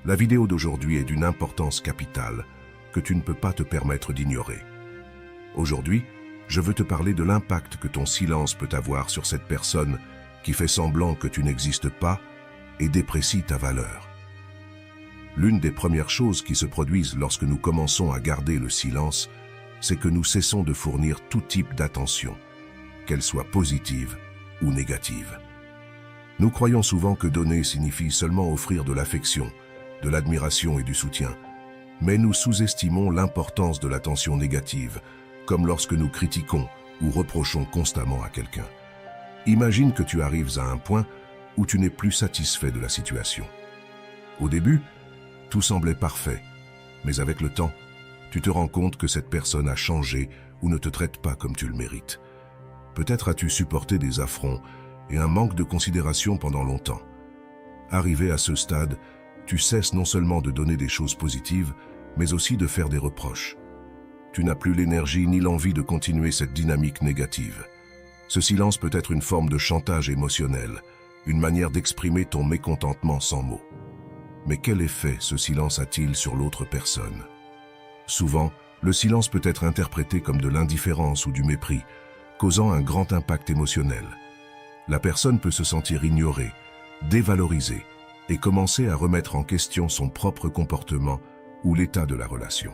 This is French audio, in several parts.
La vidéo d'aujourd'hui est d'une importance capitale que tu ne peux pas te permettre d'ignorer. Aujourd'hui, je veux te parler de l'impact que ton silence peut avoir sur cette personne qui fait semblant que tu n'existes pas et déprécie ta valeur. L'une des premières choses qui se produisent lorsque nous commençons à garder le silence, c'est que nous cessons de fournir tout type d'attention, qu'elle soit positive ou négative. Nous croyons souvent que donner signifie seulement offrir de l'affection, de l'admiration et du soutien, mais nous sous-estimons l'importance de l'attention négative, comme lorsque nous critiquons ou reprochons constamment à quelqu'un. Imagine que tu arrives à un point où tu n'es plus satisfait de la situation. Au début, tout semblait parfait, mais avec le temps, tu te rends compte que cette personne a changé ou ne te traite pas comme tu le mérites. Peut-être as-tu supporté des affronts et un manque de considération pendant longtemps. Arrivé à ce stade, tu cesses non seulement de donner des choses positives, mais aussi de faire des reproches. Tu n'as plus l'énergie ni l'envie de continuer cette dynamique négative. Ce silence peut être une forme de chantage émotionnel, une manière d'exprimer ton mécontentement sans mots. Mais quel effet ce silence a-t-il sur l'autre personne? Souvent, le silence peut être interprété comme de l'indifférence ou du mépris, causant un grand impact émotionnel. La personne peut se sentir ignorée, dévalorisée, et commencer à remettre en question son propre comportement ou l'état de la relation.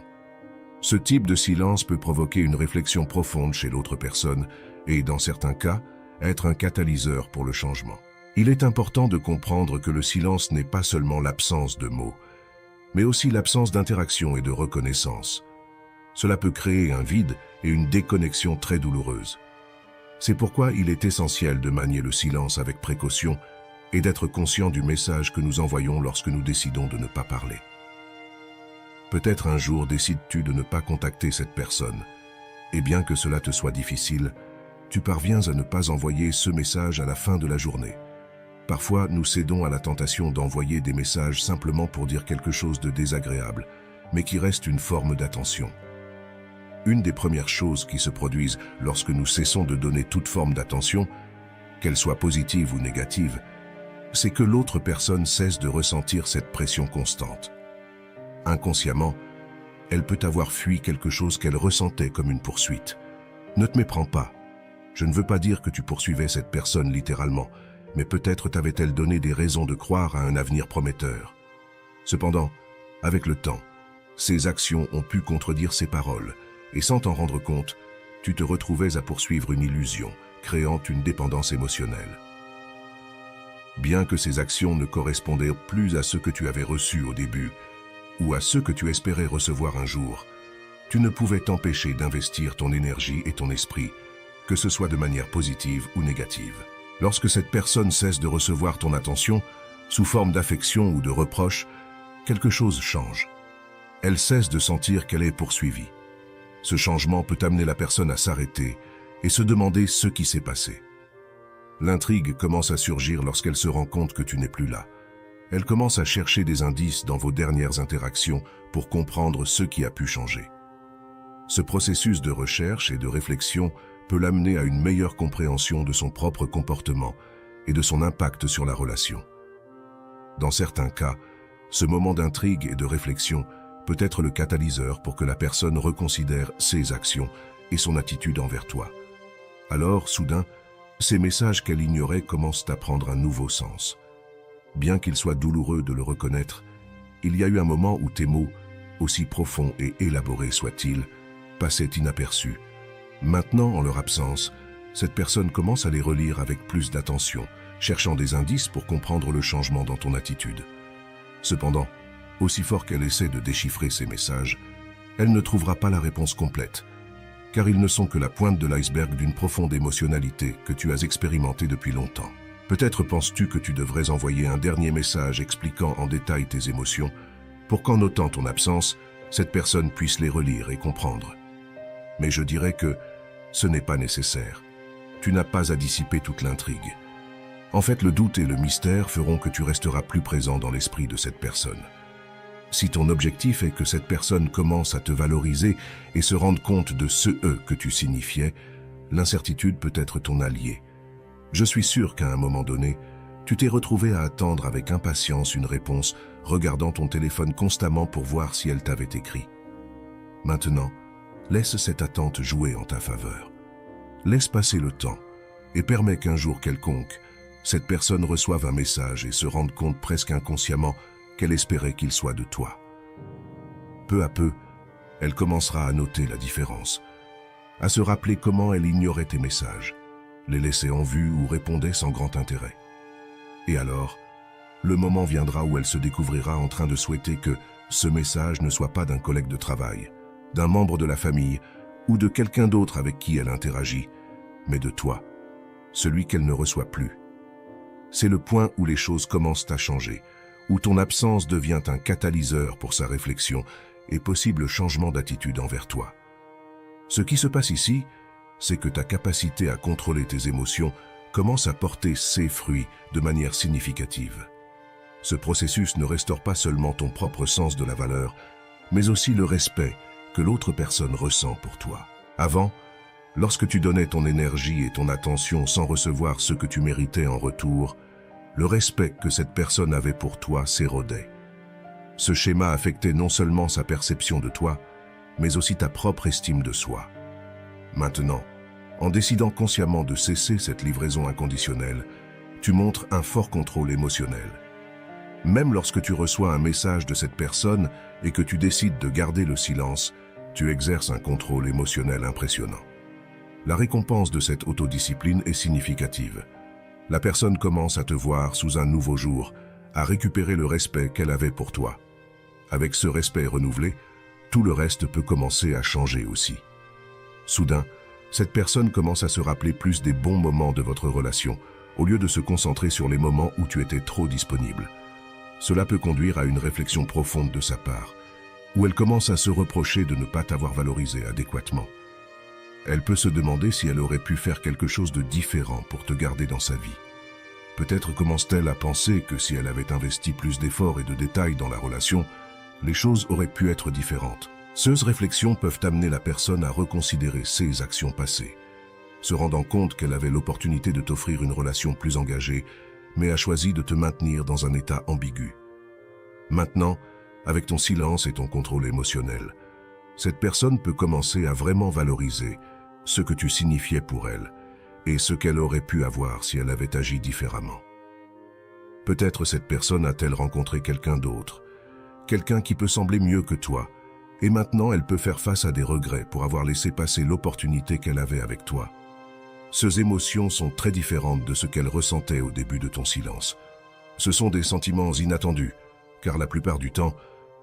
Ce type de silence peut provoquer une réflexion profonde chez l'autre personne et, dans certains cas, être un catalyseur pour le changement. Il est important de comprendre que le silence n'est pas seulement l'absence de mots, mais aussi l'absence d'interaction et de reconnaissance. Cela peut créer un vide et une déconnexion très douloureuse. C'est pourquoi il est essentiel de manier le silence avec précaution et d'être conscient du message que nous envoyons lorsque nous décidons de ne pas parler. Peut-être un jour décides-tu de ne pas contacter cette personne, et bien que cela te soit difficile, tu parviens à ne pas envoyer ce message à la fin de la journée. Parfois, nous cédons à la tentation d'envoyer des messages simplement pour dire quelque chose de désagréable, mais qui reste une forme d'attention. Une des premières choses qui se produisent lorsque nous cessons de donner toute forme d'attention, qu'elle soit positive ou négative, c'est que l'autre personne cesse de ressentir cette pression constante. Inconsciemment, elle peut avoir fui quelque chose qu'elle ressentait comme une poursuite. Ne te méprends pas. Je ne veux pas dire que tu poursuivais cette personne littéralement, mais peut-être t'avait-elle donné des raisons de croire à un avenir prometteur. Cependant, avec le temps, ses actions ont pu contredire ses paroles, et sans t'en rendre compte, tu te retrouvais à poursuivre une illusion, créant une dépendance émotionnelle. Bien que ces actions ne correspondaient plus à ce que tu avais reçu au début, ou à ce que tu espérais recevoir un jour, tu ne pouvais t'empêcher d'investir ton énergie et ton esprit, que ce soit de manière positive ou négative. Lorsque cette personne cesse de recevoir ton attention, sous forme d'affection ou de reproche, quelque chose change. Elle cesse de sentir qu'elle est poursuivie. Ce changement peut amener la personne à s'arrêter et se demander ce qui s'est passé. L'intrigue commence à surgir lorsqu'elle se rend compte que tu n'es plus là. Elle commence à chercher des indices dans vos dernières interactions pour comprendre ce qui a pu changer. Ce processus de recherche et de réflexion peut l'amener à une meilleure compréhension de son propre comportement et de son impact sur la relation. Dans certains cas, ce moment d'intrigue et de réflexion peut être le catalyseur pour que la personne reconsidère ses actions et son attitude envers toi. Alors, soudain, ces messages qu'elle ignorait commencent à prendre un nouveau sens. Bien qu'il soit douloureux de le reconnaître, il y a eu un moment où tes mots, aussi profonds et élaborés soient-ils, passaient inaperçus. Maintenant, en leur absence, cette personne commence à les relire avec plus d'attention, cherchant des indices pour comprendre le changement dans ton attitude. Cependant, aussi fort qu'elle essaie de déchiffrer ces messages, elle ne trouvera pas la réponse complète, car ils ne sont que la pointe de l'iceberg d'une profonde émotionnalité que tu as expérimentée depuis longtemps. Peut-être penses-tu que tu devrais envoyer un dernier message expliquant en détail tes émotions, pour qu'en notant ton absence, cette personne puisse les relire et comprendre. Mais je dirais que ce n'est pas nécessaire. Tu n'as pas à dissiper toute l'intrigue. En fait, le doute et le mystère feront que tu resteras plus présent dans l'esprit de cette personne. Si ton objectif est que cette personne commence à te valoriser et se rende compte de ce « que tu signifiais, l'incertitude peut être ton allié. Je suis sûr qu'à un moment donné, Tu t'es retrouvé à attendre avec impatience une réponse, regardant ton téléphone constamment pour voir si elle t'avait écrit. Maintenant, laisse cette attente jouer en ta faveur. Laisse passer le temps et permets qu'un jour quelconque, cette personne reçoive un message et se rende compte presque inconsciemment qu'elle espérait qu'il soit de toi. Peu à peu, elle commencera à noter la différence, à se rappeler comment elle ignorait tes messages, les laissait en vue ou répondait sans grand intérêt. Et alors, le moment viendra où elle se découvrira en train de souhaiter que ce message ne soit pas d'un collègue de travail, d'un membre de la famille ou de quelqu'un d'autre avec qui elle interagit, mais de toi, celui qu'elle ne reçoit plus. C'est le point où les choses commencent à changer, où ton absence devient un catalyseur pour sa réflexion et possible changement d'attitude envers toi. Ce qui se passe ici, c'est que ta capacité à contrôler tes émotions commence à porter ses fruits de manière significative. Ce processus ne restaure pas seulement ton propre sens de la valeur, mais aussi le respect que l'autre personne ressent pour toi. Avant, lorsque tu donnais ton énergie et ton attention sans recevoir ce que tu méritais en retour, le respect que cette personne avait pour toi s'érodait. Ce schéma affectait non seulement sa perception de toi, mais aussi ta propre estime de soi. Maintenant, en décidant consciemment de cesser cette livraison inconditionnelle, tu montres un fort contrôle émotionnel. Même lorsque tu reçois un message de cette personne et que tu décides de garder le silence, tu exerces un contrôle émotionnel impressionnant. La récompense de cette autodiscipline est significative. La personne commence à te voir sous un nouveau jour, à récupérer le respect qu'elle avait pour toi. Avec ce respect renouvelé, tout le reste peut commencer à changer aussi. Soudain, cette personne commence à se rappeler plus des bons moments de votre relation, au lieu de se concentrer sur les moments où tu étais trop disponible. Cela peut conduire à une réflexion profonde de sa part, où elle commence à se reprocher de ne pas t'avoir valorisé adéquatement. Elle peut se demander si elle aurait pu faire quelque chose de différent pour te garder dans sa vie. Peut-être commence-t-elle à penser que si elle avait investi plus d'efforts et de détails dans la relation, les choses auraient pu être différentes. Ces réflexions peuvent amener la personne à reconsidérer ses actions passées, se rendant compte qu'elle avait l'opportunité de t'offrir une relation plus engagée, mais a choisi de te maintenir dans un état ambigu. Maintenant, avec ton silence et ton contrôle émotionnel, cette personne peut commencer à vraiment valoriser ce que tu signifiais pour elle et ce qu'elle aurait pu avoir si elle avait agi différemment. Peut-être cette personne a-t-elle rencontré quelqu'un d'autre, quelqu'un qui peut sembler mieux que toi, et maintenant elle peut faire face à des regrets pour avoir laissé passer l'opportunité qu'elle avait avec toi. Ces émotions sont très différentes de ce qu'elle ressentait au début de ton silence. Ce sont des sentiments inattendus, car la plupart du temps,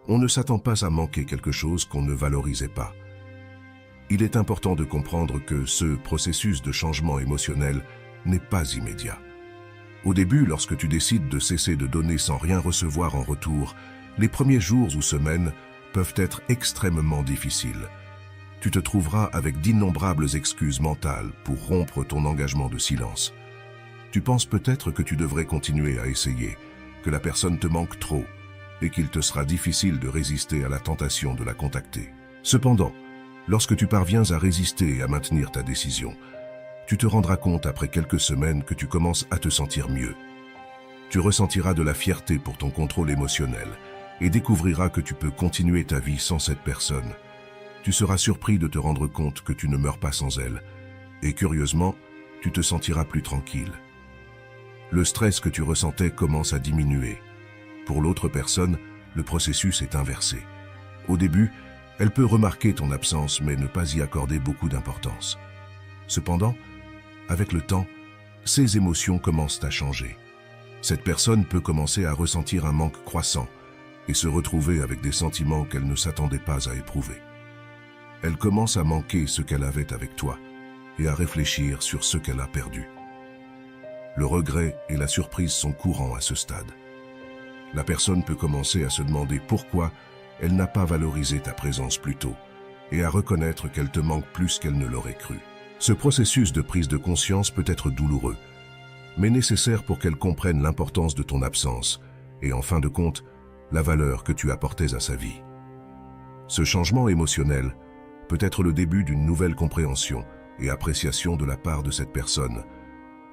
on ne s'attend pas à manquer quelque chose qu'on ne valorisait pas. Il est important de comprendre que ce processus de changement émotionnel n'est pas immédiat. Au début, lorsque tu décides de cesser de donner sans rien recevoir en retour, les premiers jours ou semaines peuvent être extrêmement difficiles. Tu te trouveras avec d'innombrables excuses mentales pour rompre ton engagement de silence. Tu penses peut-être que tu devrais continuer à essayer, que la personne te manque trop, et qu'il te sera difficile de résister à la tentation de la contacter. Cependant, lorsque tu parviens à résister et à maintenir ta décision, tu te rendras compte après quelques semaines que tu commences à te sentir mieux. Tu ressentiras de la fierté pour ton contrôle émotionnel et découvriras que tu peux continuer ta vie sans cette personne. Tu seras surpris de te rendre compte que tu ne meurs pas sans elle, et curieusement, tu te sentiras plus tranquille. Le stress que tu ressentais commence à diminuer. Pour l'autre personne, le processus est inversé. Au début, elle peut remarquer ton absence mais ne pas y accorder beaucoup d'importance. Cependant, avec le temps, ses émotions commencent à changer. Cette personne peut commencer à ressentir un manque croissant et se retrouver avec des sentiments qu'elle ne s'attendait pas à éprouver. Elle commence à manquer ce qu'elle avait avec toi et à réfléchir sur ce qu'elle a perdu. Le regret et la surprise sont courants à ce stade. La personne peut commencer à se demander pourquoi elle n'a pas valorisé ta présence plus tôt et à reconnaître qu'elle te manque plus qu'elle ne l'aurait cru. Ce processus de prise de conscience peut être douloureux, mais nécessaire pour qu'elle comprenne l'importance de ton absence et, en fin de compte, la valeur que tu apportais à sa vie. Ce changement émotionnel peut être le début d'une nouvelle compréhension et appréciation de la part de cette personne,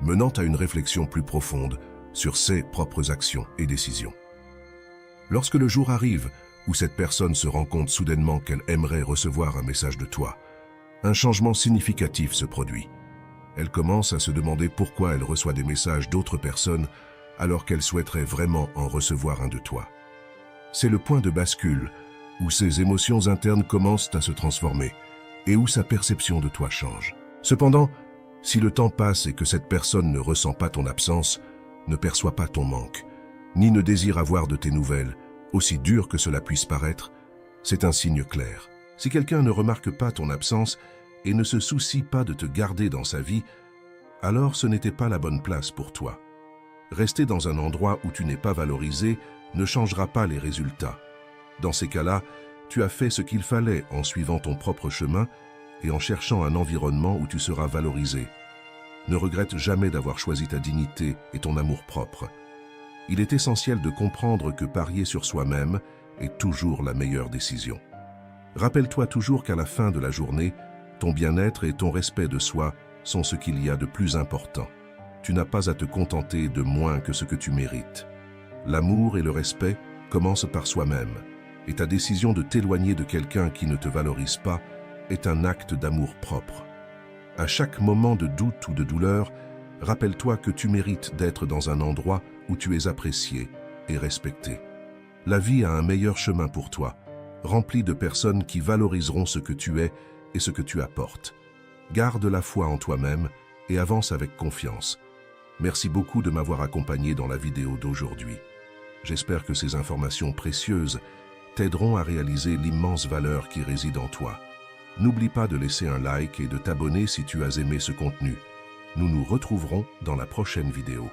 menant à une réflexion plus profonde sur ses propres actions et décisions. Lorsque le jour arrive où cette personne se rend compte soudainement qu'elle aimerait recevoir un message de toi, un changement significatif se produit. Elle commence à se demander pourquoi elle reçoit des messages d'autres personnes alors qu'elle souhaiterait vraiment en recevoir un de toi. C'est le point de bascule où ses émotions internes commencent à se transformer et où sa perception de toi change. Cependant, si le temps passe et que cette personne ne ressent pas ton absence, ne perçoit pas ton manque, ni ne désire avoir de tes nouvelles, aussi dur que cela puisse paraître, c'est un signe clair. Si quelqu'un ne remarque pas ton absence et ne se soucie pas de te garder dans sa vie, alors ce n'était pas la bonne place pour toi. Rester dans un endroit où tu n'es pas valorisé ne changera pas les résultats. Dans ces cas-là, tu as fait ce qu'il fallait en suivant ton propre chemin et en cherchant un environnement où tu seras valorisé. Ne regrette jamais d'avoir choisi ta dignité et ton amour-propre. Il est essentiel de comprendre que parier sur soi-même est toujours la meilleure décision. Rappelle-toi toujours qu'à la fin de la journée, ton bien-être et ton respect de soi sont ce qu'il y a de plus important. Tu n'as pas à te contenter de moins que ce que tu mérites. L'amour et le respect commencent par soi-même, et ta décision de t'éloigner de quelqu'un qui ne te valorise pas est un acte d'amour propre. À chaque moment de doute ou de douleur, rappelle-toi que tu mérites d'être dans un endroit où tu es apprécié et respecté. La vie a un meilleur chemin pour toi, rempli de personnes qui valoriseront ce que tu es et ce que tu apportes. Garde la foi en toi-même et avance avec confiance. Merci beaucoup de m'avoir accompagné dans la vidéo d'aujourd'hui. J'espère que ces informations précieuses t'aideront à réaliser l'immense valeur qui réside en toi. N'oublie pas de laisser un like et de t'abonner si tu as aimé ce contenu. Nous nous retrouverons dans la prochaine vidéo.